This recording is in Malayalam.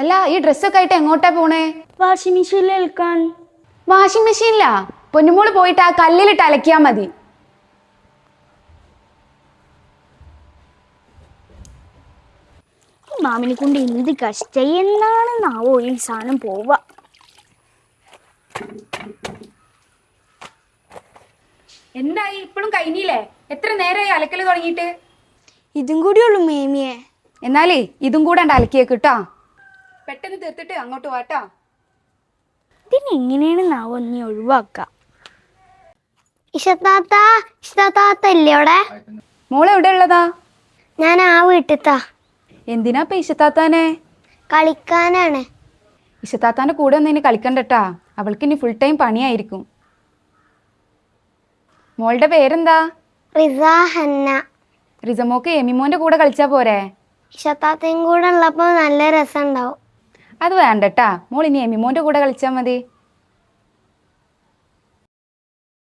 അല്ല ഈ ഡ്രസ്സൊക്കെ ആയിട്ട് എങ്ങോട്ടാ പോണേ? വാഷിംഗ് മെഷീനിൽ എടുക്കാൻ. വാഷിംഗ് മെഷീനിലാ? പൊന്നുമോള് പോയിട്ട് ആ കല്ലിലിട്ട് അലക്കിയാ മതി. മാമിനെ കൊണ്ട് എന്ത് കഷ്ടം എന്നാണെന്നാവോ ഈ സാധനം പോവുക. എന്തായി ഇപ്പോഴും കഴിഞ്ഞില്ലേ? എത്ര നേരമായി അലക്കല് തുടങ്ങിയിട്ട്? ഇതും കൂടിയുള്ളൂ മേമിയെ. എന്നാലേ ഇതും കൂടെ അലക്കിയേക്ക് കേട്ടോ. പെട്ടെന്ന് തീർത്തിട്ട് അങ്ങോട്ട് വാട്ടോ. ഇതിനെങ്ങനെയാണെന്നാവോ നീ ഒഴിവാക്ക. ഇല്ലേ അവിടെ? മോള് എവിടെ ഉള്ളതാ? ഞാൻ ആ വീട്ടിത്താ. എന്തിനാ ഇപ്പൊ ഇഷത്താത്താനെ? കളിക്കാനാണ്. ഇഷത്താത്താന്റെ കൂടെ ഒന്നും ഇനി കളിക്കണ്ടട്ടാ, അവൾക്ക് ഇനി ഫുൾ ടൈം പണിയായിരിക്കും. മോളുടെ പേരെന്താ? റിസ ഹന്ന. റിസമോക്ക് എമിമോന്റെ കൂടെ കളിച്ചാ പോരെ? ഇഷത്താത്തയും കൂടെ ഉള്ളപ്പോ നല്ല രസം ഉണ്ടാവും. അത് വേണ്ടട്ടാ, മോൾ ഇനി എമിമോന്റെ കൂടെ കളിച്ചാൽ മതി.